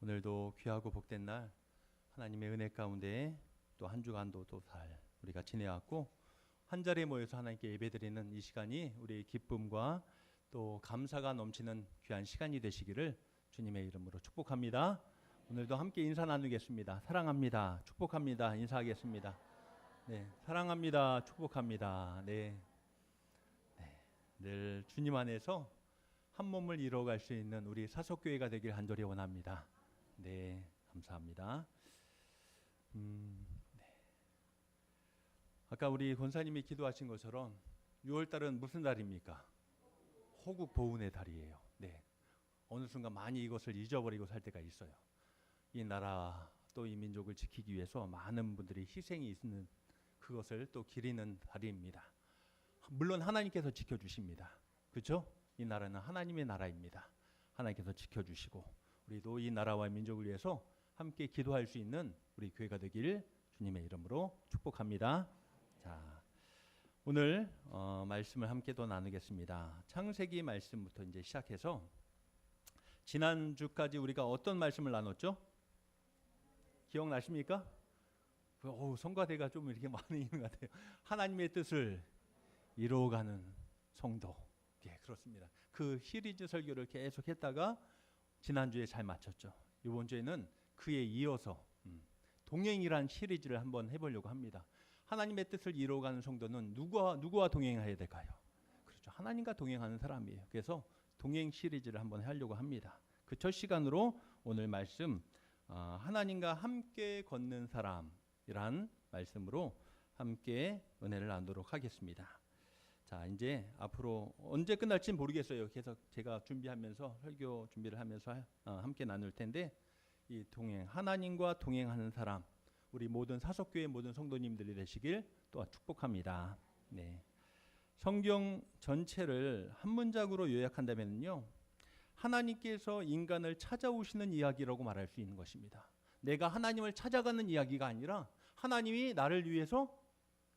오늘도 귀하고 복된 날 하나님의 은혜 가운데 또 한 주간도 또 잘 우리가 지내왔고 한 자리에 모여서 하나님께 예배드리는 이 시간이 우리의 기쁨과 또 감사가 넘치는 귀한 시간이 되시기를 주님의 이름으로 축복합니다. 오늘도 함께 인사 나누겠습니다. 사랑합니다. 축복합니다. 인사하겠습니다. 네, 사랑합니다. 축복합니다. 네, 늘 주님 안에서 한 몸을 이루어갈 수 있는 우리 사석교회가 되길 간절히 원합니다. 네, 감사합니다. 네. 아까 우리 권사님이 기도하신 것처럼 6월달은 무슨 달입니까? 호국 보훈의 달이에요. 네. 어느 순간 많이 이것을 잊어버리고 살 때가 있어요. 이 나라 또 이 민족을 지키기 위해서 많은 분들이 희생이 있는 그것을 또 기리는 달입니다. 물론 하나님께서 지켜주십니다. 그렇죠? 이 나라는 하나님의 나라입니다. 하나님께서 지켜주시고 우리도 이 나라와 민족을 위해서 함께 기도할 수 있는 우리 교회가 되길 주님의 이름으로 축복합니다. 자, 오늘 말씀을 함께 또 나누겠습니다. 창세기 말씀부터 이제 시작해서 지난주까지 우리가 어떤 말씀을 나눴죠? 기억나십니까? 성가대가 좀 이렇게 많이 있는 것 같아요. 하나님의 뜻을 이루어가는 성도. 예, 그렇습니다. 그 시리즈 설교를 계속 했다가 지난주에 잘 마쳤죠. 이번 주에는 그에 이어서 동행이란 시리즈를 한번 해보려고 합니다. 하나님의 뜻을 이루어가는 성도는 누구와 동행해야 될까요? 그렇죠. 하나님과 동행하는 사람이에요. 그래서 동행 시리즈를 한번 하려고 합니다. 그 첫 시간으로 오늘 말씀 하나님과 함께 걷는 사람이란 말씀으로 함께 은혜를 나누도록 하겠습니다. 자, 이제 앞으로 언제 끝날지는 모르겠어요. 계속 제가 준비하면서 설교 준비를 하면서 함께 나눌 텐데 이 동행, 하나님과 동행하는 사람, 우리 모든 사석교회 모든 성도님들이 되시길 또 축복합니다. 네. 성경 전체를 한 문장으로 요약한다면요, 하나님께서 인간을 찾아오시는 이야기라고 말할 수 있는 것입니다. 내가 하나님을 찾아가는 이야기가 아니라 하나님이 나를 위해서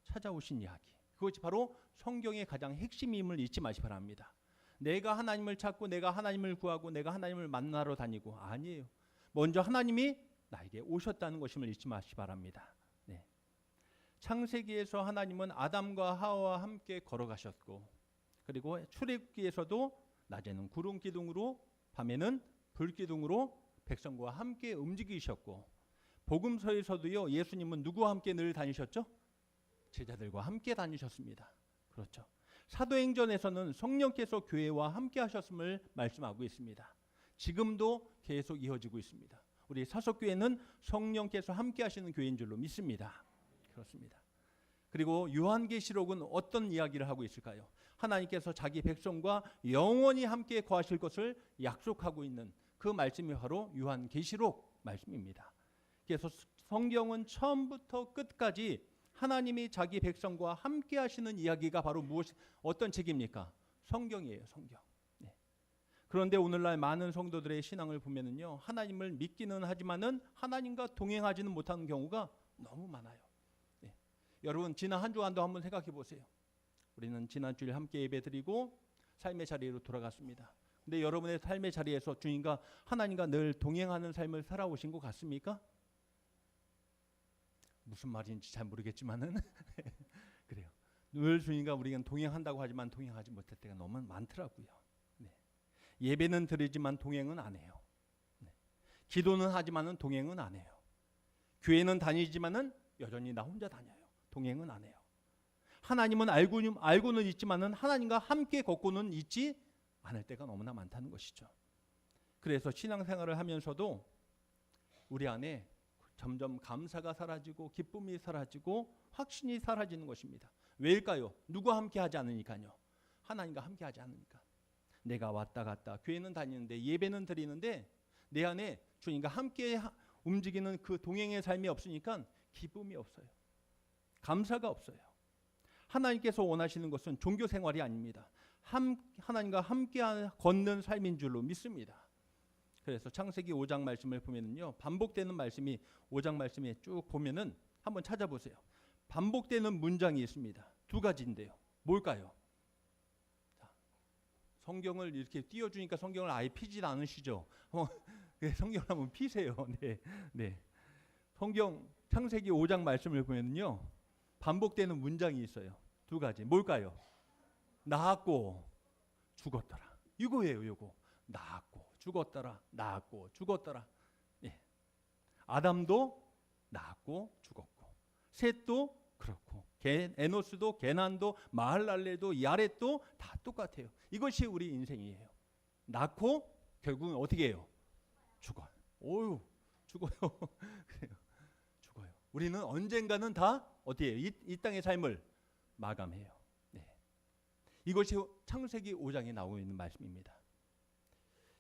찾아오신 이야기. 그것이 바로 성경의 가장 핵심임을 잊지 마시기 바랍니다. 내가 하나님을 찾고 내가 하나님을 구하고 내가 하나님을 만나러 다니고 아니에요. 먼저 하나님이 나에게 오셨다는 것임을 잊지 마시기 바랍니다. 네. 창세기에서 하나님은 아담과 하와와 함께 걸어가셨고 그리고 출애굽기에서도 낮에는 구름 기둥으로 밤에는 불 기둥으로 백성과 함께 움직이셨고 복음서에서도요, 예수님은 누구와 함께 늘 다니셨죠? 제자들과 함께 다니셨습니다. 그렇죠. 사도행전에서는 성령께서 교회와 함께 하셨음을 말씀하고 있습니다. 지금도 계속 이어지고 있습니다. 우리 사석교회는 성령께서 함께 하시는 교회인 줄로 믿습니다. 그렇습니다. 그리고 요한계시록은 어떤 이야기를 하고 있을까요? 하나님께서 자기 백성과 영원히 함께 거하실 것을 약속하고 있는 그 말씀이 바로 요한계시록 말씀입니다. 그래서 성경은 처음부터 끝까지 하나님이 자기 백성과 함께 하시는 이야기가 바로 어떤 책입니까? 성경이에요. 성경. 네. 그런데 오늘날 많은 성도들의 신앙을 보면은요, 하나님을 믿기는 하지만은 하나님과 동행하지는 못하는 경우가 너무 많아요. 네. 여러분 지난 한 주간도 한번 생각해 보세요. 우리는 지난 주일 함께 예배드리고 삶의 자리로 돌아갔습니다. 근데 여러분의 삶의 자리에서 주님과 하나님과 늘 동행하는 삶을 살아오신 것 같습니까? 무슨 말인지 잘 모르겠지만은 그래요. 늘 주님과 우리가 동행한다고 하지만 동행하지 못할 때가 너무 많더라고요. 네. 예배는 드리지만 동행은 안 해요. 네. 기도는 하지만은 동행은 안 해요. 교회는 다니지만은 여전히 나 혼자 다녀요. 동행은 안 해요. 하나님은 알고는 있지만은 하나님과 함께 걷고는 있지 않을 때가 너무나 많다는 것이죠. 그래서 신앙생활을 하면서도 우리 안에 점점 감사가 사라지고 기쁨이 사라지고 확신이 사라지는 것입니다. 왜일까요? 누구와 함께 하지 않으니까요. 하나님과 함께 하지 않으니까. 내가 왔다 갔다 교회는 다니는데 예배는 드리는데 내 안에 주님과 함께 움직이는 그 동행의 삶이 없으니까 기쁨이 없어요. 감사가 없어요. 하나님께서 원하시는 것은 종교 생활이 아닙니다. 하나님과 함께 걷는 삶인 줄로 믿습니다. 그래서 창세기 5장 말씀을 보면은요, 반복되는 말씀이 5장 말씀에 쭉 보면은 한번 찾아보세요. 반복되는 문장이 있습니다. 두 가지인데요. 뭘까요? 자, 성경을 이렇게 띄워주니까 성경을 아예 피지 않으시죠? 성경을 한번 피세요. 네, 네. 성경 창세기 5장 말씀을 보면요, 반복되는 문장이 있어요. 두 가지. 뭘까요? 낳았고 죽었더라. 이거예요. 이거. 낳았고 죽었더라. 낳았고 죽었더라. 예. 아담도 낳았고 죽었고, 셋도 그렇고, 에노스도, 게난도, 마할랄레도, 야렛도 다 똑같아요. 이것이 우리 인생이에요. 낳고 결국은 어떻게 해요? 죽어요. 오유, 죽어요. 그래요. 죽어요. 우리는 언젠가는 다 어디에 이 땅의 삶을 마감해요. 네. 이것이 창세기 5장에 나오고 있는 말씀입니다.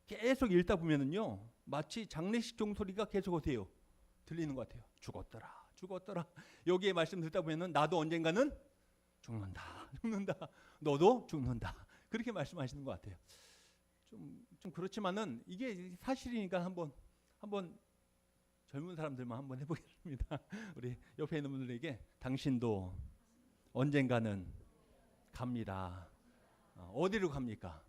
계속 읽다 보면은요, 마치 장례식 종소리가 계속 어때요? 들리는 것 같아요. 죽었더라, 죽었더라. 여기에 말씀 듣다 보면은 나도 언젠가는 죽는다, 죽는다. 너도 죽는다. 그렇게 말씀하시는 것 같아요. 좀 그렇지만은 이게 사실이니까 한번 젊은 사람들만 한번 해보겠습니다. 우리 옆에 있는 분들에게 당신도 언젠가는 갑니다. 어디로 갑니까?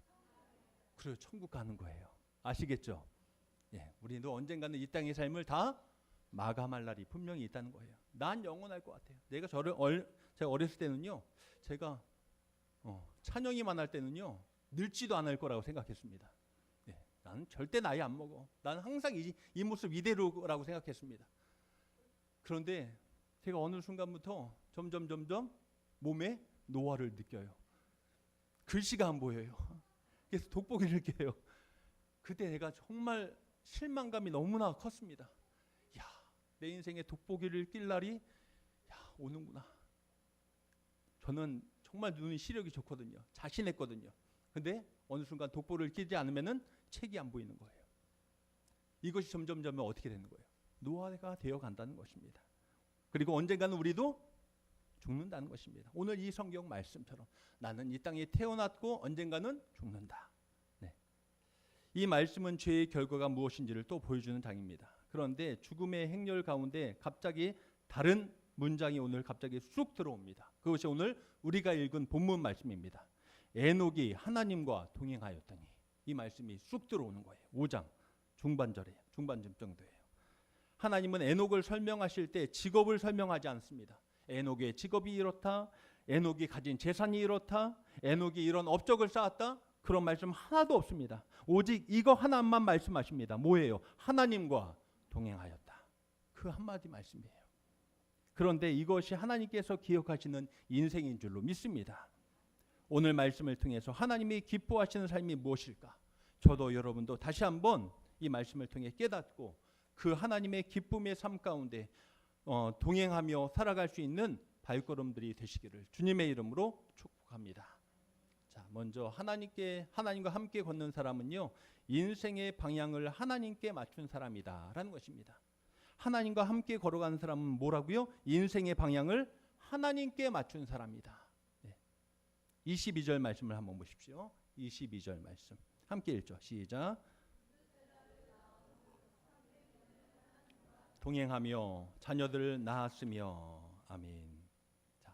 그래요, 천국 가는 거예요. 아시겠죠? 예, 우리도 언젠가는 이 땅의 삶을 다 마감할 날이 분명히 있다는 거예요. 난 영원할 것 같아요. 제가 어렸을 때는요, 제가 찬영이만 할 때는요, 늙지도 않을 거라고 생각했습니다. 예, 나는 절대 나이 안 먹어. 나는 항상 이 모습 이대로라고 생각했습니다. 그런데 제가 어느 순간부터 점점 몸에 노화를 느껴요. 글씨가 안 보여요. 그래서 돋보기를 껴요. 그때 내가 정말 실망감이 너무나 컸습니다. 야, 내 인생에 돋보기를 낄 날이 오는구나. 저는 정말 눈이 시력이 좋거든요. 자신했거든요. 근데 어느 순간 돋보기를 끼지 않으면은 책이 안 보이는 거예요. 이것이 점점 어떻게 되는 거예요? 노화가 되어 간다는 것입니다. 그리고 언젠가는 우리도 죽는다는 것입니다. 오늘 이 성경 말씀처럼 나는 이 땅에 태어났고 언젠가는 죽는다. 네. 이 말씀은 죄의 결과가 무엇인지를 또 보여주는 장입니다. 그런데 죽음의 행렬 가운데 갑자기 다른 문장이 오늘 갑자기 쑥 들어옵니다. 그것이 오늘 우리가 읽은 본문 말씀입니다. 에녹이 하나님과 동행하였더니, 이 말씀이 쑥 들어오는 거예요. 5장 중반쯤 정도예요. 하나님은 에녹을 설명하실 때 직업을 설명하지 않습니다. 에녹의 직업이 이렇다, 에녹이 가진 재산이 이렇다, 에녹이 이런 업적을 쌓았다, 그런 말씀 하나도 없습니다. 오직 이거 하나만 말씀하십니다. 뭐예요? 하나님과 동행하였다. 그 한마디 말씀이에요. 그런데 이것이 하나님께서 기억하시는 인생인 줄로 믿습니다. 오늘 말씀을 통해서 하나님이 기뻐하시는 삶이 무엇일까? 저도 여러분도 다시 한번 이 말씀을 통해 깨닫고 그 하나님의 기쁨의 삶 가운데 동행하며 살아갈 수 있는 발걸음들이 되시기를 주님의 이름으로 축복합니다. 자, 먼저 하나님과 함께 걷는 사람은요, 인생의 방향을 하나님께 맞춘 사람이다라는 것입니다. 하나님과 함께 걸어가는 사람은 뭐라고요? 인생의 방향을 하나님께 맞춘 사람이다. 네. 22절 말씀을 한번 보십시오. 22절 말씀 함께 읽죠. 시작. 동행하며 자녀들을 낳았으며. 아멘. 자,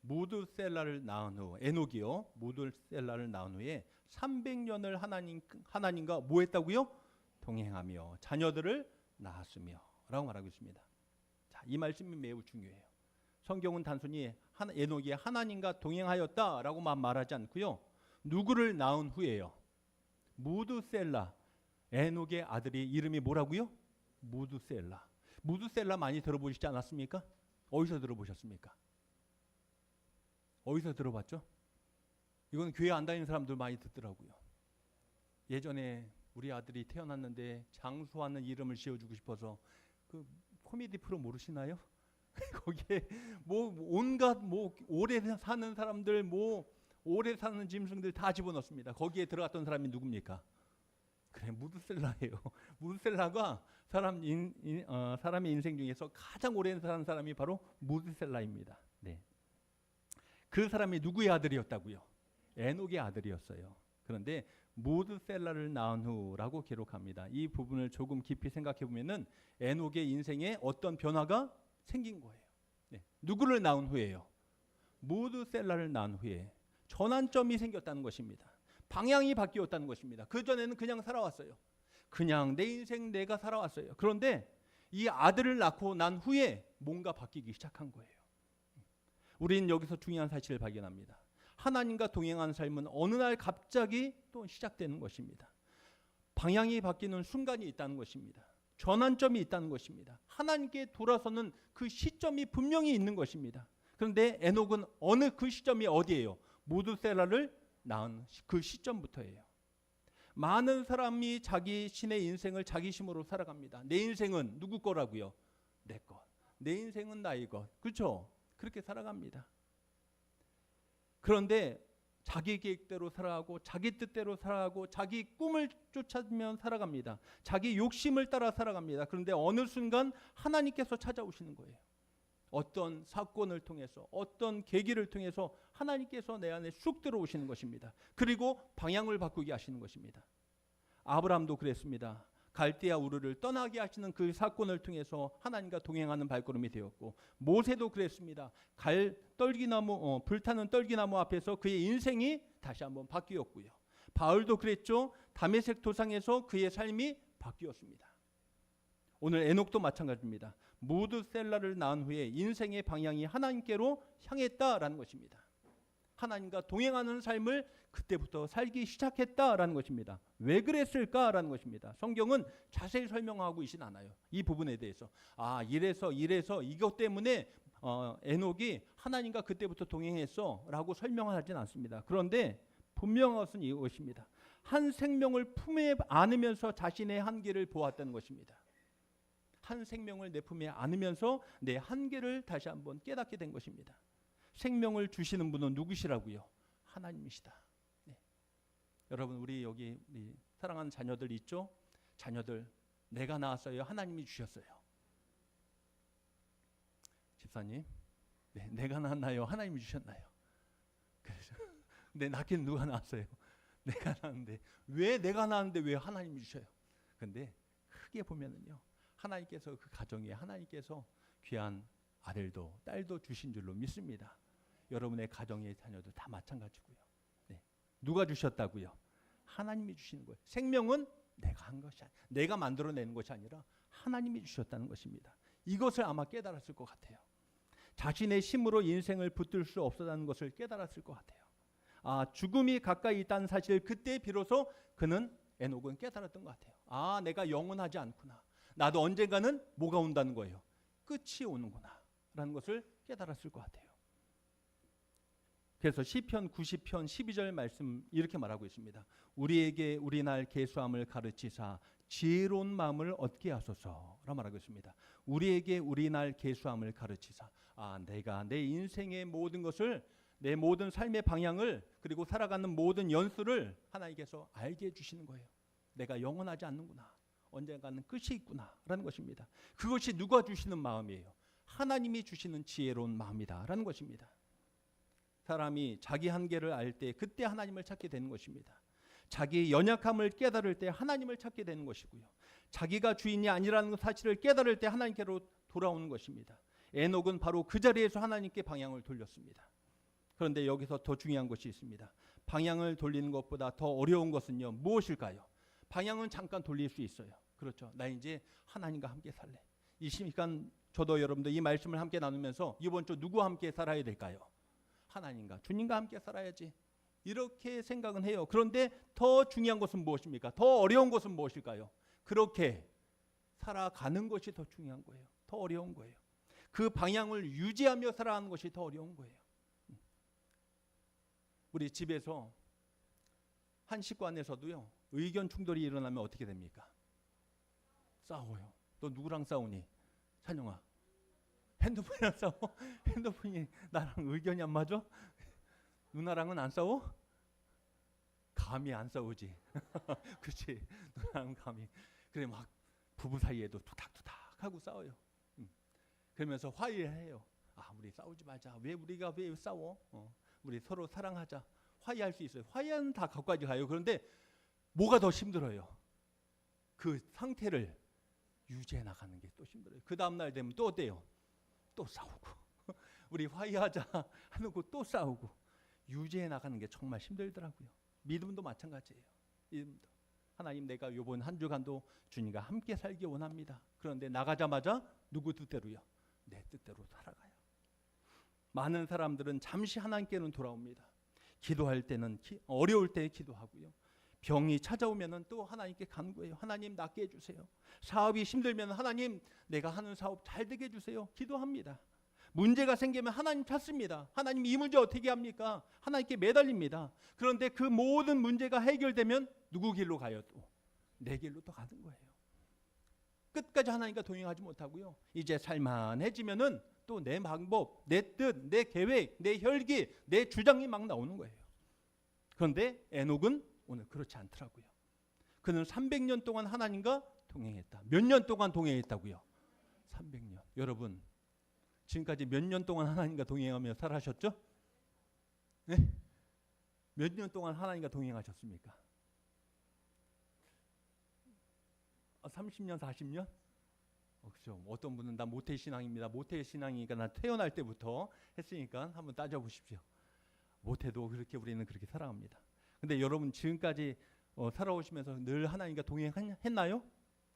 무드셀라를 낳은 후, 에녹이요, 무드셀라를 낳은 후에 300년을 하나님과 뭐 했다고요? 동행하며 자녀들을 낳았으며 라고 말하고 있습니다. 자, 이 말씀이 매우 중요해요. 성경은 단순히 에녹이 하나님과 동행하였다라고만 말하지 않고요, 누구를 낳은 후에요? 무드셀라, 에녹의 아들이 이름이 뭐라고요? 무드셀라. 무드셀라 많이 들어보시지 않았습니까? 어디서 들어보셨습니까? 어디서 들어봤죠? 이건 교회 안 다니는 사람들 많이 듣더라고요. 예전에 우리 아들이 태어났는데 장수하는 이름을 지어주고 싶어서, 그 코미디 프로 모르시나요? 거기에 뭐 온갖 오래 사는 사람들, 오래 사는 짐승들 다 집어넣습니다. 거기에 들어갔던 사람이 누굽니까? 그래, 무드셀라예요. 무드셀라가 사람의 인생 중에서 가장 오래 사는 사람이 바로 무드셀라입니다. 네. 그 사람이 누구의 아들이었다고요? 에녹의 아들이었어요. 그런데 무드셀라를 낳은 후라고 기록합니다. 이 부분을 조금 깊이 생각해 보면은 에녹의 인생에 어떤 변화가 생긴 거예요. 네. 누구를 낳은 후에요? 무드셀라를 낳은 후에 전환점이 생겼다는 것입니다. 방향이 바뀌었다는 것입니다. 그전에는 그냥 살아왔어요. 그냥 내 인생 내가 살아왔어요. 그런데 이 아들을 낳고 난 후에 뭔가 바뀌기 시작한 거예요. 우리는 여기서 중요한 사실을 발견합니다. 하나님과 동행하는 삶은 어느 날 갑자기 또 시작되는 것입니다. 방향이 바뀌는 순간이 있다는 것입니다. 전환점이 있다는 것입니다. 하나님께 돌아서는 그 시점이 분명히 있는 것입니다. 그런데 에녹은 어느 그 시점이 어디예요? 모두셀라를 낳은 그 시점부터예요. 많은 사람이 자기 신의 인생을 자기 힘으로 살아갑니다. 내 인생은 누구 거라고요? 내 것. 내 인생은 나의 것. 그렇죠? 그렇게 살아갑니다. 그런데 자기 계획대로 살아가고 자기 뜻대로 살아가고 자기 꿈을 쫓으며 살아갑니다. 자기 욕심을 따라 살아갑니다. 그런데 어느 순간 하나님께서 찾아오시는 거예요. 어떤 사건을 통해서 어떤 계기를 통해서 하나님께서 내 안에 쑥 들어오시는 것입니다. 그리고 방향을 바꾸게 하시는 것입니다. 아브라함도 그랬습니다. 갈대아 우르를 떠나게 하시는 그 사건을 통해서 하나님과 동행하는 발걸음이 되었고, 모세도 그랬습니다. 불타는 떨기나무 앞에서 그의 인생이 다시 한번 바뀌었고요. 바울도 그랬죠. 다메섹 도상에서 그의 삶이 바뀌었습니다. 오늘 에녹도 마찬가지입니다. 무드셀라를 낳은 후에 인생의 방향이 하나님께로 향했다라는 것입니다. 하나님과 동행하는 삶을 그때부터 살기 시작했다라는 것입니다. 왜 그랬을까라는 것입니다. 성경은 자세히 설명하고 있진 않아요. 이 부분에 대해서 이래서 이것 때문에 에녹이 하나님과 그때부터 동행했어 라고 설명하진 않습니다. 그런데 분명한 것은 이것입니다. 한 생명을 품에 안으면서 자신의 한계를 보았다는 것입니다. 한 생명을 내 품에 안으면서 내 한계를 다시 한번 깨닫게 된 것입니다. 생명을 주시는 분은 누구시라고요? 하나님이시다. 네. 여러분, 우리 여기 우리 사랑하는 자녀들 있죠? 자녀들 내가 낳았어요? 하나님이 주셨어요? 집사님, 네, 내가 낳았나요? 하나님이 주셨나요? 그래서 내 낳기는 누가 낳았어요? 내가 낳았는데 왜 내가 낳았는데 왜 하나님이 주셔요? 근데 크게 보면은요, 하나님께서 그 가정에 하나님께서 귀한 아들도 딸도 주신 줄로 믿습니다. 여러분의 가정의 자녀도 다 마찬가지고요. 네. 누가 주셨다고요? 하나님이 주시는 거예요. 생명은 내가 한 것이 아니라, 내가 만들어내는 것이 아니라 하나님이 주셨다는 것입니다. 이것을 아마 깨달았을 것 같아요. 자신의 힘으로 인생을 붙들 수 없었다는 것을 깨달았을 것 같아요. 죽음이 가까이 있다는 사실을 그때 비로소 에녹은 깨달았던 것 같아요. 내가 영원하지 않구나. 나도 언젠가는 뭐가 온다는 거예요? 끝이 오는구나 라는 것을 깨달았을 것 같아요. 그래서 시편 90편 12절 말씀 이렇게 말하고 있습니다. 우리에게 우리날 계수함을 가르치사 지혜로운 마음을 얻게 하소서라 말하고 있습니다. 우리에게 우리날 계수함을 가르치사, 내가 내 인생의 모든 것을, 내 모든 삶의 방향을, 그리고 살아가는 모든 연수를 하나님께서 알게 해주시는 거예요. 내가 영원하지 않는구나, 언젠가는 끝이 있구나 라는 것입니다. 그것이 누가 주시는 마음이에요? 하나님이 주시는 지혜로운 마음이다 라는 것입니다. 사람이 자기 한계를 알 때 그때 하나님을 찾게 되는 것입니다. 자기의 연약함을 깨달을 때 하나님을 찾게 되는 것이고요. 자기가 주인이 아니라는 사실을 깨달을 때 하나님께로 돌아오는 것입니다. 에녹은 바로 그 자리에서 하나님께 방향을 돌렸습니다. 그런데 여기서 더 중요한 것이 있습니다. 방향을 돌리는 것보다 더 어려운 것은요, 무엇일까요? 방향은 잠깐 돌릴 수 있어요. 그렇죠. 나 이제 하나님과 함께 살래. 이 시간 저도 여러분들 이 말씀을 함께 나누면서 이번 주 누구와 함께 살아야 될까요? 하나님과 주님과 함께 살아야지, 이렇게 생각은 해요. 그런데 더 중요한 것은 무엇입니까? 더 어려운 것은 무엇일까요? 그렇게 살아가는 것이 더 중요한 거예요. 더 어려운 거예요. 그 방향을 유지하며 살아가는 것이 더 어려운 거예요. 우리 집에서 한 식구 안에서도요, 의견 충돌이 일어나면 어떻게 됩니까? 싸워요. 너 누구랑 싸우니? 찬영아, 핸드폰이랑 싸워? 핸드폰이 나랑 의견이 안 맞아? 누나랑은 안 싸워? 감히 안 싸우지. 그렇지. 누나랑 감히. 그래, 막 부부 사이에도 투닥투닥 하고 싸워요. 그러면서 화해를 해요. 우리 싸우지 말자. 우리가 왜 싸워? 우리 서로 사랑하자. 화해할 수 있어요. 화해는 다 거기까지 가요. 그런데 뭐가 더 힘들어요? 그 상태를 유지해 나가는 게 또 힘들어요. 그 다음날 되면 또 어때요? 또 싸우고. 우리 화해하자 하고 또 싸우고. 유지해 나가는 게 정말 힘들더라고요. 믿음도 마찬가지예요. 믿음도. 하나님 내가 요번 한 주간도 주님과 함께 살기 원합니다. 그런데 나가자마자 누구 뜻대로요? 내 뜻대로 살아가요. 많은 사람들은 잠시 하나님께는 돌아옵니다. 기도할 때는 어려울 때 기도하고요. 병이 찾아오면은 또 하나님께 간구해요. 하나님 낫게 해주세요. 사업이 힘들면 하나님 내가 하는 사업 잘 되게 해주세요. 기도합니다. 문제가 생기면 하나님 찾습니다. 하나님 이 문제 어떻게 합니까? 하나님께 매달립니다. 그런데 그 모든 문제가 해결되면 누구 길로 가요? 또 내 길로 또 가는 거예요. 끝까지 하나님과 동행하지 못하고요. 이제 살만해지면은 또 내 방법, 내 뜻, 내 계획, 내 혈기, 내 주장이 막 나오는 거예요. 그런데 에녹은 오늘 그렇지 않더라고요. 그는 300년 동안 하나님과 동행했다. 몇 년 동안 동행했다고요? 300년. 여러분 지금까지 몇 년 동안 하나님과 동행하며 살아셨죠? 네? 몇 년 동안 하나님과 동행하셨습니까? 30년, 40년? 그렇죠. 어떤 분은 나 모태신앙입니다. 모태신앙이니까 나 태어날 때부터 했으니까 한번 따져보십시오. 모태도 그렇게 우리는 그렇게 살아갑니다. 근데 여러분 지금까지 살아오시면서 늘 하나님과 동행했나요?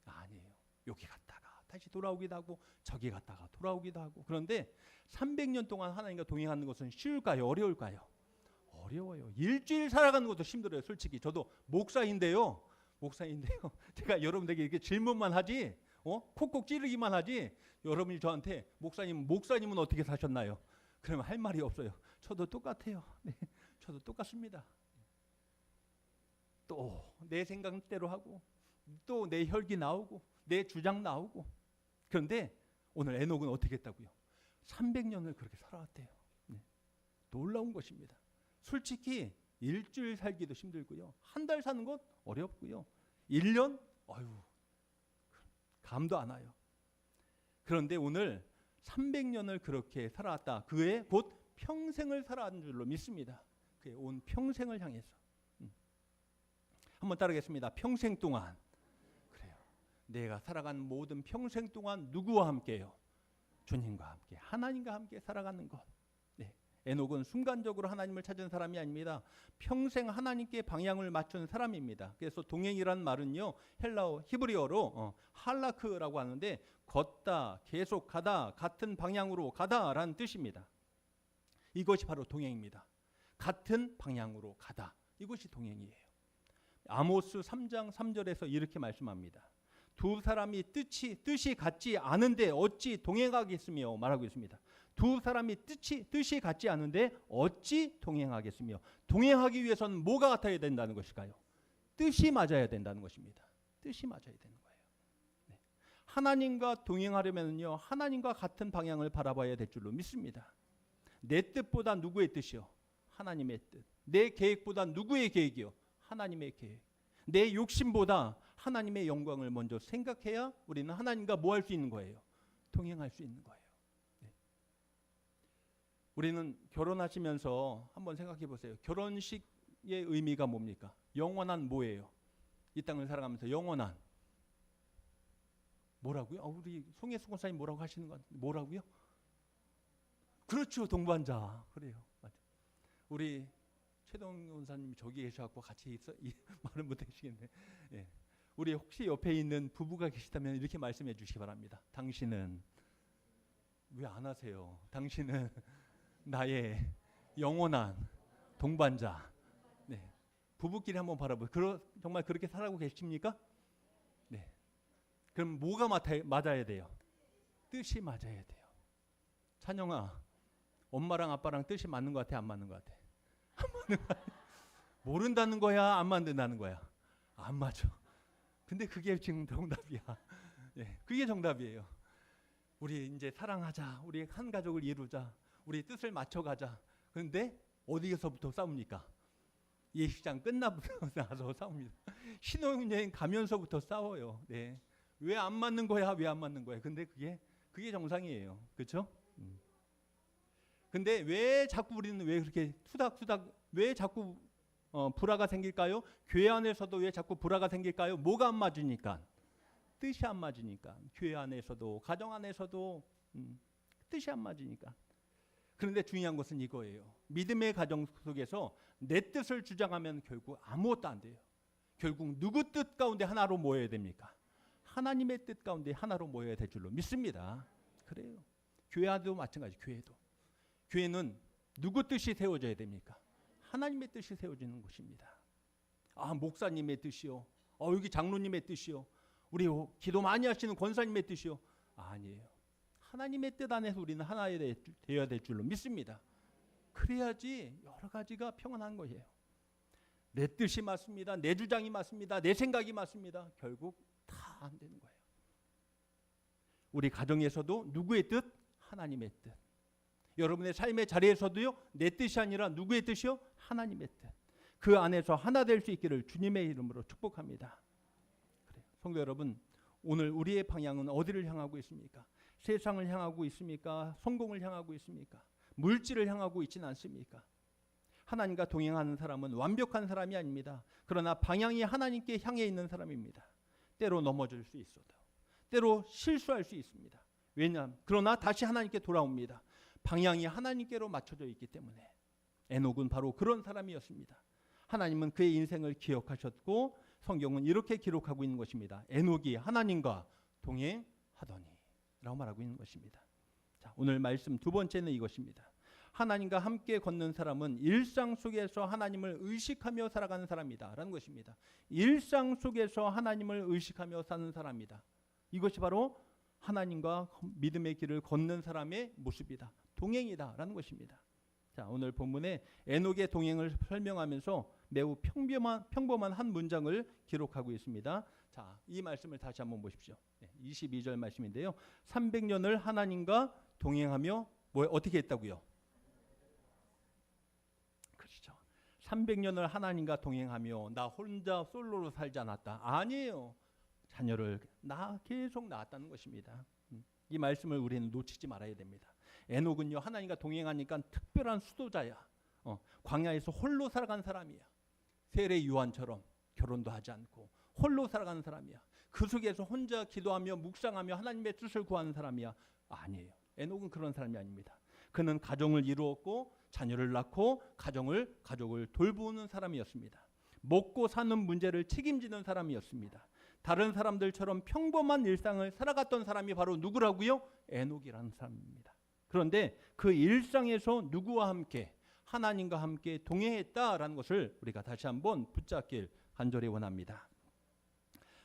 아니에요. 여기 갔다가 다시 돌아오기도 하고 저기 갔다가 돌아오기도 하고. 그런데 300년 동안 하나님과 동행하는 것은 쉬울까요? 어려울까요? 어려워요. 일주일 살아가는 것도 힘들어요. 솔직히 저도 목사인데요. 제가 여러분에게 이렇게 질문만 하지 콕콕 찌르기만 하지 여러분이 저한테 목사님은 어떻게 사셨나요? 그러면 할 말이 없어요. 저도 똑같아요. 네, 저도 똑같습니다. 또 내 생각대로 하고 또 내 혈기 나오고 내 주장 나오고. 그런데 오늘 에녹은 어떻게 했다고요? 300년을 그렇게 살아왔대요. 네. 놀라운 것입니다. 솔직히 일주일 살기도 힘들고요. 한 달 사는 것 어렵고요. 1년? 감도 안 와요. 그런데 오늘 300년을 그렇게 살아왔다. 그의 곧 평생을 살아왔는 줄로 믿습니다. 그의 온 평생을 향해서. 한번 따르겠습니다. 평생 동안. 그래요. 내가 살아간 모든 평생 동안 누구와 함께요? 주님과 함께, 하나님과 함께 살아가는 것. 네. 에녹은 순간적으로 하나님을 찾은 사람이 아닙니다. 평생 하나님께 방향을 맞춘 사람입니다. 그래서 동행이라는 말은요, 헬라어 히브리어로 할라크라고 하는데 걷다, 계속 가다, 같은 방향으로 가다라는 뜻입니다. 이것이 바로 동행입니다. 같은 방향으로 가다. 이것이 동행이에요. 아모스 3장 3절에서 이렇게 말씀합니다. 두 사람이 뜻이 같지 않은데 어찌 동행하겠으며 말하고 있습니다. 두 사람이 뜻이 같지 않은데 어찌 동행하겠으며. 동행하기 위해서는 뭐가 같아야 된다는 것일까요? 뜻이 맞아야 된다는 것입니다. 뜻이 맞아야 되는 거예요. 네. 하나님과 동행하려면요, 하나님과 같은 방향을 바라봐야 될 줄로 믿습니다. 내 뜻보다 누구의 뜻이요? 하나님의 뜻. 내 계획보다 누구의 계획이요? 하나님의 계획. 내 욕심보다 하나님의 영광을 먼저 생각해야 우리는 하나님과 뭐 할 수 있는 거예요? 동행할 수 있는 거예요. 네. 우리는 결혼하시면서 한번 생각해 보세요. 결혼식의 의미가 뭡니까? 영원한 뭐예요? 이 땅을 살아가면서 영원한 뭐라고요? 우리 송혜수 권사님 뭐라고 하시는 것 같은데 뭐라고요? 그렇죠, 동반자. 그래요, 맞아. 우리 최동 원사님 저기 계셔갖고 같이 말은 못하시겠네. 예. 우리 혹시 옆에 있는 부부가 계시다면 이렇게 말씀해 주시기 바랍니다. 당신은 왜 안 하세요? 당신은 나의 영원한 동반자. 네. 부부끼리 한번 바라보세요. 정말 그렇게 살아가고 계십니까? 네. 그럼 뭐가 맞아야 돼요? 뜻이 맞아야 돼요. 찬영아, 엄마랑 아빠랑 뜻이 맞는 것 같아? 안 맞는 것 같아? 안 맞는 것 같아? 모른다는 거야? 안 맞는다는 거야? 안 맞아. 근데 그게 지금 정답이야. 예, 그게 정답이에요. 우리 이제 사랑하자. 우리 한 가족을 이루자. 우리 뜻을 맞춰가자. 그런데 어디에서부터 싸웁니까? 예식장 끝나서 나서 싸웁니다. 신혼여행 가면서부터 싸워요. 네. 왜 안 맞는 거야? 왜 안 맞는 거야? 근데 그게 정상이에요. 그렇죠? 근데 왜 자꾸 우리는 왜 그렇게 투닥투닥 왜 자꾸 불화가 생길까요? 교회 안에서도 왜 자꾸 불화가 생길까요? 뭐가 안 맞으니까. 뜻이 안 맞으니까. 교회 안에서도 가정 안에서도 뜻이 안 맞으니까. 그런데 중요한 것은 이거예요. 믿음의 가정 속에서 내 뜻을 주장하면 결국 아무것도 안 돼요. 결국 누구 뜻 가운데 하나로 모여야 됩니까? 하나님의 뜻 가운데 하나로 모여야 될 줄로 믿습니다. 그래요. 교회도 마찬가지. 교회는 누구 뜻이 세워져야 됩니까? 하나님의 뜻이 세워지는 것입니다. 아, 목사님의 뜻이요. 여기 장로님의 뜻이요. 우리 기도 많이 하시는 권사님의 뜻이요. 아니에요. 하나님의 뜻 안에서 우리는 하나 되어야 될 줄로 믿습니다. 그래야지 여러 가지가 평안한 거예요. 내 뜻이 맞습니다. 내 주장이 맞습니다. 내 생각이 맞습니다. 결국 다 안 되는 거예요. 우리 가정에서도 누구의 뜻? 하나님의 뜻. 여러분의 삶의 자리에서도요, 내 뜻이 아니라 누구의 뜻이요? 하나님의 뜻. 그 안에서 하나 될 수 있기를 주님의 이름으로 축복합니다. 그래요. 성도 여러분, 오늘 우리의 방향은 어디를 향하고 있습니까? 세상을 향하고 있습니까? 성공을 향하고 있습니까? 물질을 향하고 있지는 않습니까? 하나님과 동행하는 사람은 완벽한 사람이 아닙니다. 그러나 방향이 하나님께 향해 있는 사람입니다. 때로 넘어질 수 있어도, 때로 실수할 수 있습니다. 왜냐하면 그러나 다시 하나님께 돌아옵니다. 방향이 하나님께로 맞춰져 있기 때문에. 에녹은 바로 그런 사람이었습니다. 하나님은 그의 인생을 기억하셨고 성경은 이렇게 기록하고 있는 것입니다. 에녹이 하나님과 동행하더니 라고 말하고 있는 것입니다. 자, 오늘 말씀 두 번째는 이것입니다. 하나님과 함께 걷는 사람은 일상 속에서 하나님을 의식하며 살아가는 사람이다 라는 것입니다. 일상 속에서 하나님을 의식하며 사는 사람이다. 이것이 바로 하나님과 믿음의 길을 걷는 사람의 모습이다. 동행이다 라는 것입니다. 자, 오늘 본문에 에녹의 동행을 설명하면서 매우 평범한 한 문장을 기록하고 있습니다. 자, 이 말씀을 다시 한번 보십시오. 22절 말씀인데요. 300년을 하나님과 동행하며 어떻게 했다고요? 그렇죠. 300년을 하나님과 동행하며 나 혼자 솔로로 살지 않았다. 아니에요. 자녀를 계속 낳았다는 것입니다. 이 말씀을 우리는 놓치지 말아야 됩니다. 에녹은요, 하나님과 동행하니까 특별한 수도자야. 광야에서 홀로 살아간 사람이야. 세례 요한처럼 결혼도 하지 않고 홀로 살아가는 사람이야. 그 속에서 혼자 기도하며 묵상하며 하나님의 뜻을 구하는 사람이야. 아니에요. 에녹은 그런 사람이 아닙니다. 그는 가정을 이루었고 자녀를 낳고 가족을 돌보는 사람이었습니다. 먹고 사는 문제를 책임지는 사람이었습니다. 다른 사람들처럼 평범한 일상을 살아갔던 사람이 바로 누구라고요? 에녹이라는 사람입니다. 그런데 그 일상에서 누구와 함께? 하나님과 함께 동행했다라는 것을 우리가 다시 한번 붙잡길 간절히 원합니다.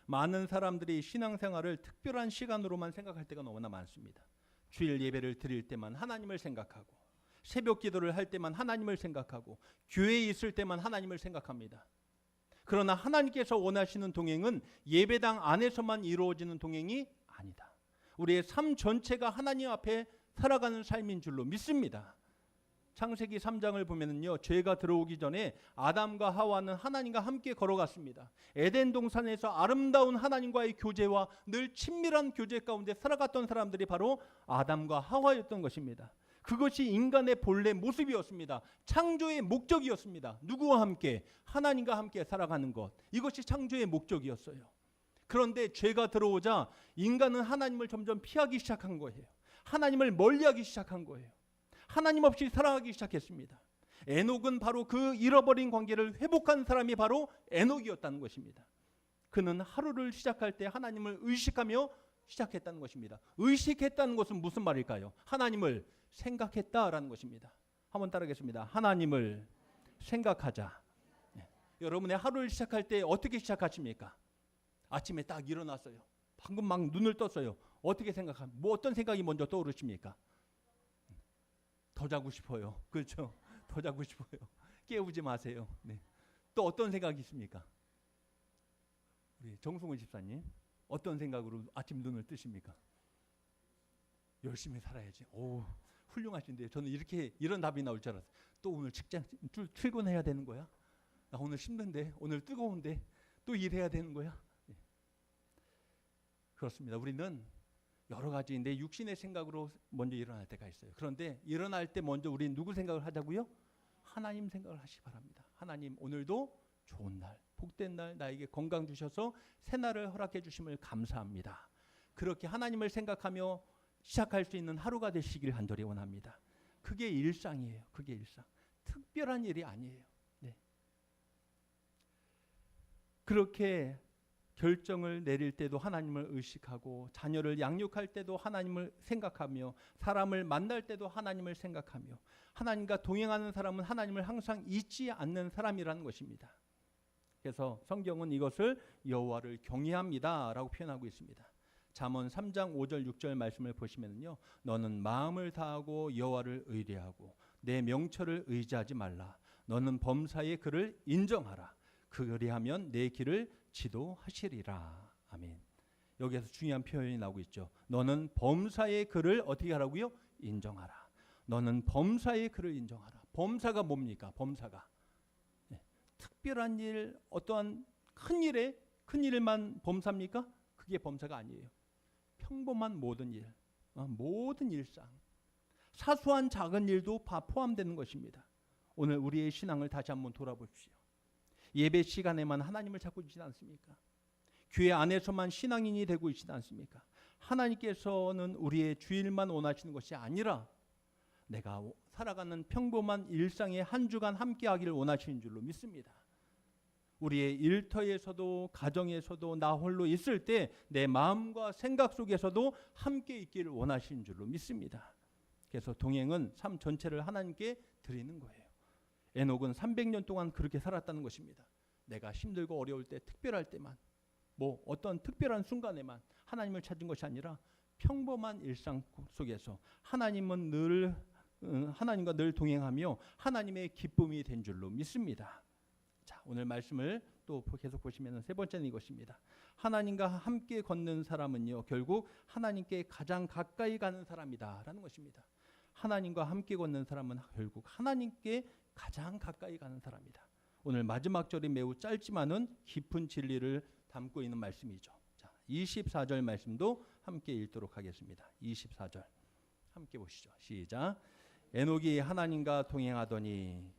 많은 사람들이 신앙생활을 특별한 시간으로만 생각할 때가 너무나 많습니다. 주일 예배를 드릴 때만 하나님을 생각하고, 새벽 기도를 할 때만 하나님을 생각하고, 교회에 있을 때만 하나님을 생각합니다. 그러나 하나님께서 원하시는 동행은 예배당 안에서만 이루어지는 동행이 아니다. 우리의 삶 전체가 하나님 앞에 살아가는 삶인 줄로 믿습니다. 창세기 3장을 보면은요, 죄가 들어오기 전에 아담과 하와는 하나님과 함께 걸어갔습니다. 에덴 동산에서 아름다운 하나님과의 교제와 늘 친밀한 교제 가운데 살아갔던 사람들이 바로 아담과 하와였던 것입니다. 그것이 인간의 본래 모습이었습니다. 창조의 목적이었습니다. 누구와 함께? 하나님과 함께 살아가는 것. 이것이 창조의 목적이었어요. 그런데 죄가 들어오자 인간은 하나님을 점점 피하기 시작한 거예요. 하나님을 멀리하기 시작한 거예요. 하나님 없이 살아가기 시작했습니다. 에녹은 바로 그 잃어버린 관계를 회복한 사람이 바로 에녹이었다는 것입니다. 그는 하루를 시작할 때 하나님을 의식하며 시작했다는 것입니다. 의식했다는 것은 무슨 말일까요? 하나님을 생각했다라는 것입니다. 한번 따라하겠습니다. 하나님을 생각하자. 네. 여러분의 하루를 시작할 때 어떻게 시작하십니까? 아침에 딱 일어났어요. 방금 막 눈을 떴어요. 어떻게 생각합니까? 어떤 생각이 먼저 떠오르십니까? 더 자고 싶어요. 그렇죠? 더 자고 싶어요. 깨우지 마세요. 네. 또 어떤 생각이 있습니까? 우리 정승훈 집사님, 어떤 생각으로 아침 눈을 뜨십니까? 열심히 살아야지. 오, 훌륭하신데요. 저는 이런 답이 나올 줄 알았어요. 또 오늘 직장 출근해야 되는 거야? 나 오늘 힘든데, 오늘 뜨거운데 또 일해야 되는 거야? 네. 그렇습니다. 우리는 여러 가지 내 육신의 생각으로 먼저 일어날 때가 있어요. 그런데 일어날 때 먼저 우리는 누구 생각을 하자고요? 하나님 생각을 하시기 바랍니다. 하나님, 오늘도 좋은 날, 복된 날, 나에게 건강 주셔서 새날을 허락해 주심을 감사합니다. 그렇게 하나님을 생각하며 시작할 수 있는 하루가 되시길 간절히 원합니다. 그게 일상이에요. 그게 일상. 특별한 일이 아니에요. 네. 그렇게 결정을 내릴 때도 하나님을 의식하고, 자녀를 양육할 때도 하나님을 생각하며, 사람을 만날 때도 하나님을 생각하며, 하나님과 동행하는 사람은 하나님을 항상 잊지 않는 사람이라는 것입니다. 그래서 성경은 이것을 여호와를 경외합니다라고 표현하고 있습니다. 잠언 3장 5절 6절 말씀을 보시면요, 너는 마음을 다하고 여호와를 의뢰하고 내 명철을 의지하지 말라. 너는 범사의 그를 인정하라. 그리하면 내 길을 지도하시리라. 아멘. 여기에서 중요한 표현이 나오고 있죠. 너는 범사의 그를 어떻게 하라고요? 인정하라. 너는 범사의 그를 인정하라. 범사가 뭡니까? 범사가 특별한 일, 어떠한 큰 일만 범사입니까? 그게 범사가 아니에요. 평범한 모든 일, 모든 일상, 사소한 작은 일도 다 포함되는 것입니다. 오늘 우리의 신앙을 다시 한번 돌아보십시오. 예배 시간에만 하나님을 찾고 있지 않습니까? 교회 안에서만 신앙인이 되고 있지 않습니까? 하나님께서는 우리의 주일만 원하시는 것이 아니라 내가 살아가는 평범한 일상의 한 주간 함께 하기를 원하시는 줄로 믿습니다. 우리의 일터에서도, 가정에서도, 나 홀로 있을 때 내 마음과 생각 속에서도 함께 있기를 원하시는 줄로 믿습니다. 그래서 동행은 삶 전체를 하나님께 드리는 거예요. 에녹은 300년 동안 그렇게 살았다는 것입니다. 내가 힘들고 어려울 때, 특별할 때만, 어떤 특별한 순간에만 하나님을 찾은 것이 아니라 평범한 일상 속에서 하나님과 늘 동행하며 하나님의 기쁨이 된 줄로 믿습니다. 자, 오늘 말씀을 또 계속 보시면 세 번째는 이것입니다. 하나님과 함께 걷는 사람은요, 결국 하나님께 가장 가까이 가는 사람이다라는 것입니다. 하나님과 함께 걷는 사람은 결국 하나님께 가장 가까이 가는 사람이다. 오늘 마지막 절이 매우 짧지만은 깊은 진리를 담고 있는 말씀이죠. 자, 24절 말씀도 함께 읽도록 하겠습니다. 24절 함께 보시죠. 시작. 에녹이 하나님과 동행하더니,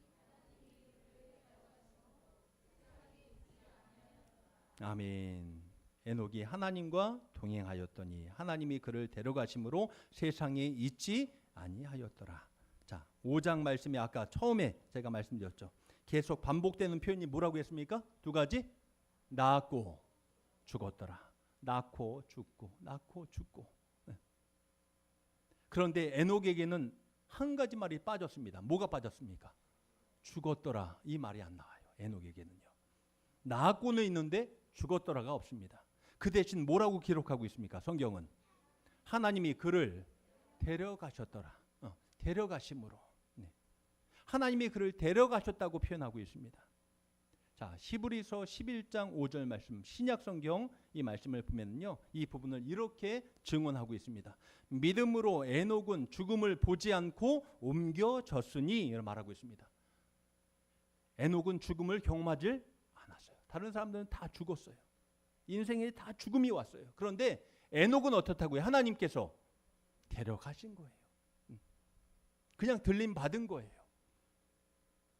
아멘. 에녹이 하나님과 동행하였더니 하나님이 그를 데려가심으로 세상에 있지 아니하였더라. 자, 5장 말씀이 아까 처음에 제가 말씀드렸죠. 계속 반복되는 표현이 뭐라고 했습니까? 두 가지. 낳고 죽었더라. 낳고 죽고, 낳고 죽고. 그런데 에녹에게는 한 가지 말이 빠졌습니다. 뭐가 빠졌습니까? 죽었더라. 이 말이 안 나와요. 에녹에게는요. 낳고는 있는데 죽었더라가 없습니다. 그 대신 뭐라고 기록하고 있습니까? 성경은 하나님이 그를 데려가셨더라. 데려가심으로. 네. 하나님이 그를 데려가셨다고 표현하고 있습니다. 자, 히브리서 11장 5절 말씀, 신약 성경 이 말씀을 보면요, 이 부분을 이렇게 증언하고 있습니다. 믿음으로 에녹은 죽음을 보지 않고 옮겨졌으니 말하고 있습니다. 에녹은 죽음을 경험하지 않았어요. 다른 사람들은 다 죽었어요. 인생에 다 죽음이 왔어요. 그런데 에녹은 어떻다고요? 하나님께서 데려가신 거예요. 그냥 들림 받은 거예요.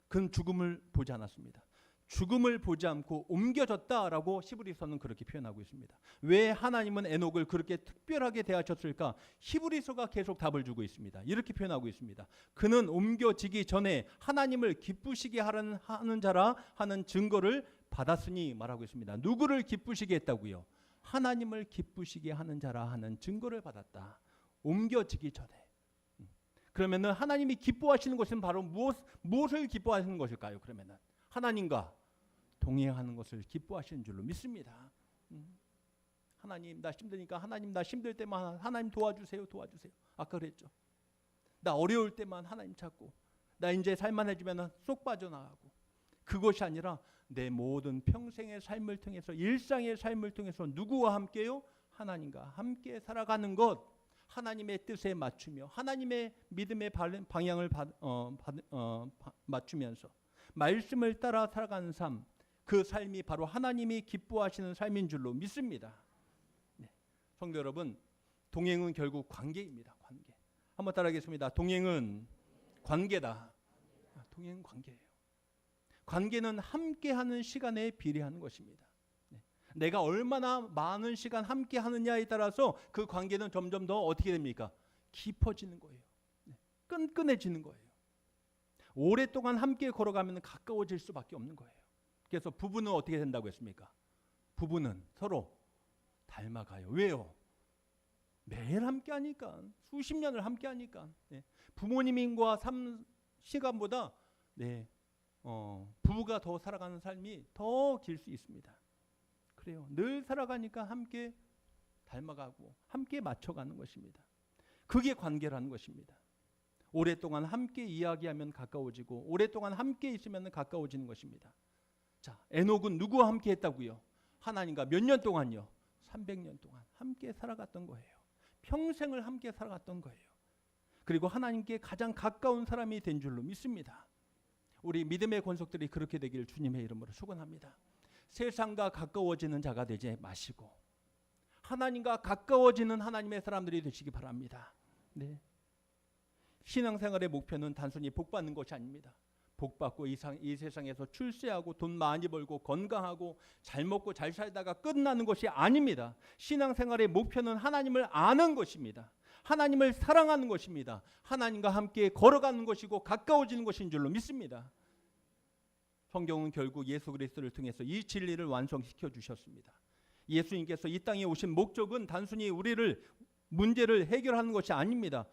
그는 죽음을 보지 않았습니다. 죽음을 보지 않고 옮겨졌다라고 히브리서는 그렇게 표현하고 있습니다. 왜 하나님은 에녹을 그렇게 특별하게 대하셨을까? 히브리서가 계속 답을 주고 있습니다. 이렇게 표현하고 있습니다. 그는 옮겨지기 전에 하나님을 기쁘시게 하는 자라 하는 증거를 받았으니 말하고 있습니다. 누구를 기쁘시게 했다고요? 하나님을 기쁘시게 하는 자라 하는 증거를 받았다. 옮겨지기 전에. 그러면은 하나님이 기뻐하시는 것은 바로 무엇을 기뻐하시는 것일까요? 그러면은 하나님과 동행하는 것을 기뻐하시는 줄로 믿습니다. 하나님 나 힘드니까, 하나님 나 힘들 때만 하나님 도와주세요. 아까 그랬죠. 나 어려울 때만 하나님 찾고, 나 이제 살만해지면 쏙 빠져나가고, 그것이 아니라 내 모든 평생의 삶을 통해서, 일상의 삶을 통해서 누구와 함께요? 하나님과 함께 살아가는 것, 하나님의 뜻에 맞추며 하나님의 믿음의 방향을 맞추면서 말씀을 따라 살아가는 삶, 그 삶이 바로 하나님이 기뻐하시는 삶인 줄로 믿습니다. 네. 성도 여러분, 동행은 결국 관계입니다. 관계. 한번 따라하겠습니다. 동행은 관계다. 동행은 관계예요. 관계는 함께하는 시간에 비례하는 것입니다. 네. 내가 얼마나 많은 시간 함께 하느냐에 따라서 그 관계는 점점 더 어떻게 됩니까? 깊어지는 거예요. 네. 끈끈해지는 거예요. 오랫동안 함께 걸어가면 가까워질 수밖에 없는 거예요. 그래서 부부는 어떻게 된다고 했습니까? 부부는 서로 닮아가요. 왜요? 매일 함께 하니까, 수십 년을 함께 하니까. 네. 부모님과 삶 시간보다 부부가 더 살아가는 삶이 더 길 수 있습니다. 그래요. 늘 살아가니까 함께 닮아가고 함께 맞춰가는 것입니다. 그게 관계라는 것입니다. 오랫동안 함께 이야기하면 가까워지고 오랫동안 함께 있으면 가까워지는 것입니다. 자, 에녹은 누구와 함께 했다고요? 하나님과 몇 년 동안요? 300년 동안 함께 살아갔던 거예요. 평생을 함께 살아갔던 거예요. 그리고 하나님께 가장 가까운 사람이 된 줄로 믿습니다. 우리 믿음의 권속들이 그렇게 되기를 주님의 이름으로 축원합니다. 세상과 가까워지는 자가 되지 마시고 하나님과 가까워지는 하나님의 사람들이 되시기 바랍니다. 네. 신앙생활의 목표는 단순히 복받는 것이 아닙니다. 복받고 이 세상에서 출세하고 돈 많이 벌고 건강하고 잘 먹고 잘 살다가 끝나는 것이 아닙니다. 신앙생활의 목표는 하나님을 아는 것입니다. 하나님을 사랑하는 것입니다. 하나님과 함께 걸어가는 것이고 가까워지는 것인 줄로 믿습니다. 성경은 결국 예수 그리스도를 통해서 이 진리를 완성시켜 주셨습니다. 예수님께서 이 땅에 오신 목적은 단순히 우리를 문제를 해결하는 것이 아닙니다.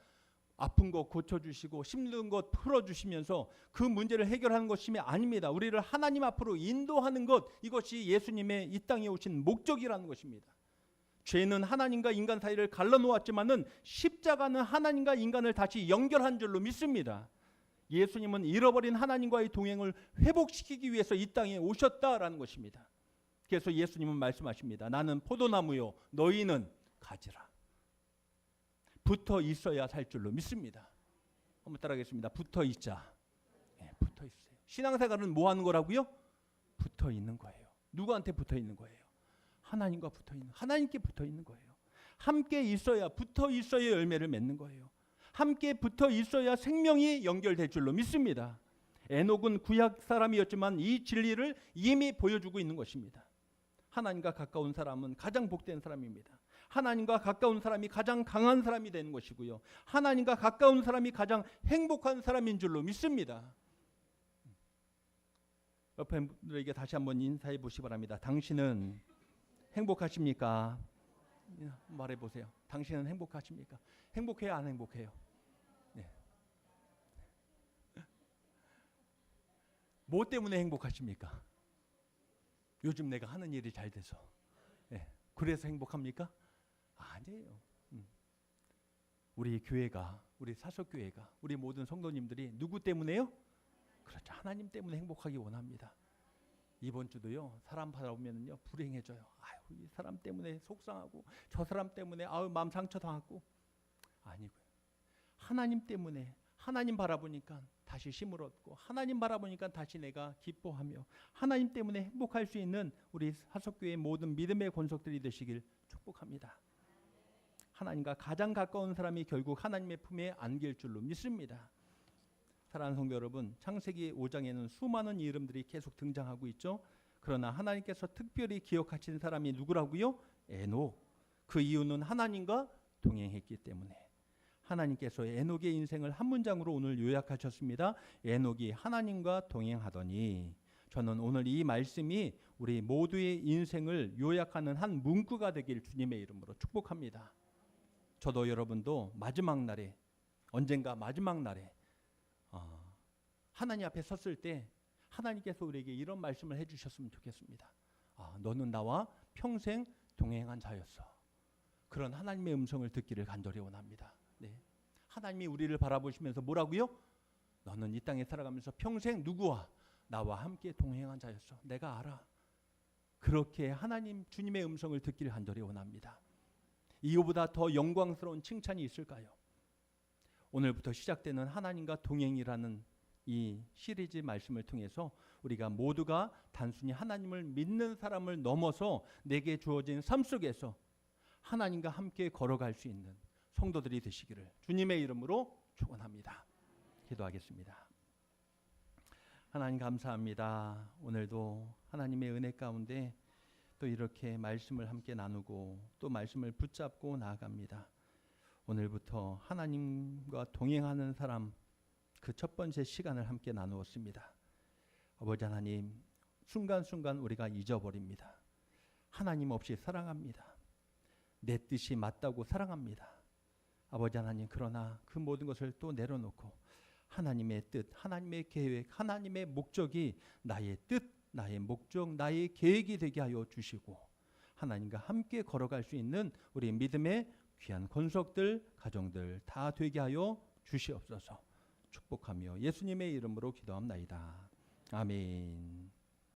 아픈 것 고쳐주시고 힘든 것 풀어주시면서 그 문제를 해결하는 것이 아닙니다. 우리를 하나님 앞으로 인도하는 것, 이것이 예수님의 이 땅에 오신 목적이라는 것입니다. 죄는 하나님과 인간 사이를 갈라놓았지만은 십자가는 하나님과 인간을 다시 연결한 줄로 믿습니다. 예수님은 잃어버린 하나님과의 동행을 회복시키기 위해서 이 땅에 오셨다라는 것입니다. 그래서 예수님은 말씀하십니다. 나는 포도나무요 너희는 가지라. 붙어 있어야 살 줄로 믿습니다. 한번 따라하겠습니다. 붙어 있자. 네, 붙어 있어요. 신앙생활은 뭐 하는 거라고요? 붙어 있는 거예요. 누구한테 붙어 있는 거예요? 하나님과 붙어 있는, 하나님께 붙어 있는 거예요. 함께 있어야, 붙어 있어야 열매를 맺는 거예요. 함께 붙어 있어야 생명이 연결될 줄로 믿습니다. 에녹은 구약 사람이었지만 이 진리를 이미 보여주고 있는 것입니다. 하나님과 가까운 사람은 가장 복된 사람입니다. 하나님과 가까운 사람이 가장 강한 사람이 되는 것이고요. 하나님과 가까운 사람이 가장 행복한 사람인 줄로 믿습니다. 옆에 분들에게 다시 한번 인사해 보시기 바랍니다. 당신은 행복하십니까? 말해 보세요. 당신은 행복하십니까? 행복해요, 안 행복해요? 네. 뭐 때문에 행복하십니까? 요즘 내가 하는 일이 잘 돼서. 네. 그래서 행복합니까? 아니에요. 우리 교회가, 우리 사석교회가, 우리 모든 성도님들이 누구 때문에요? 그렇죠. 하나님 때문에 행복하기 원합니다. 이번 주도요, 사람 바라보면요 불행해져요. 아유, 이 사람 때문에 속상하고 저 사람 때문에 마음 상처 당하고. 아니고요. 하나님 때문에, 하나님 바라보니까 다시 힘을 얻고, 하나님 바라보니까 다시 내가 기뻐하며, 하나님 때문에 행복할 수 있는 우리 사석교회의 모든 믿음의 권속들이 되시길 축복합니다. 하나님과 가장 가까운 사람이 결국 하나님의 품에 안길 줄로 믿습니다. 사랑하는 성도 여러분, 창세기 5장에는 수많은 이름들이 계속 등장하고 있죠. 그러나 하나님께서 특별히 기억하신 사람이 누구라고요? 에녹. 그 이유는 하나님과 동행했기 때문에. 하나님께서 에녹의 인생을 한 문장으로 오늘 요약하셨습니다. 에녹이 하나님과 동행하더니. 저는 오늘 이 말씀이 우리 모두의 인생을 요약하는 한 문구가 되길 주님의 이름으로 축복합니다. 저도 여러분도 마지막 날에, 언젠가 마지막 날에 하나님 앞에 섰을 때 하나님께서 우리에게 이런 말씀을 해주셨으면 좋겠습니다. 너는 나와 평생 동행한 자였어. 그런 하나님의 음성을 듣기를 간절히 원합니다. 네. 하나님이 우리를 바라보시면서 뭐라고요? 너는 이 땅에 살아가면서 평생 누구와? 나와 함께 동행한 자였어. 내가 알아. 그렇게 하나님 주님의 음성을 듣기를 간절히 원합니다. 이거보다 더 영광스러운 칭찬이 있을까요? 오늘부터 시작되는 하나님과 동행이라는 이 시리즈 말씀을 통해서 우리가 모두가 단순히 하나님을 믿는 사람을 넘어서 내게 주어진 삶 속에서 하나님과 함께 걸어갈 수 있는 성도들이 되시기를 주님의 이름으로 축원합니다. 기도하겠습니다. 하나님 감사합니다. 오늘도 하나님의 은혜 가운데 또 이렇게 말씀을 함께 나누고 또 말씀을 붙잡고 나아갑니다. 오늘부터 하나님과 동행하는 사람, 그 첫 번째 시간을 함께 나누었습니다. 아버지 하나님, 순간순간 우리가 잊어버립니다. 하나님 없이 사랑합니다. 내 뜻이 맞다고 사랑합니다. 아버지 하나님, 그러나 그 모든 것을 또 내려놓고 하나님의 뜻, 하나님의 계획, 하나님의 목적이 나의 뜻, 나의 목적, 나의 계획이 되게 하여 주시고 하나님과 함께 걸어갈 수 있는 우리 믿음의 귀한 권속들, 가정들 다 되게 하여 주시옵소서. 축복하며 예수님의 이름으로 기도합나이다. 아멘.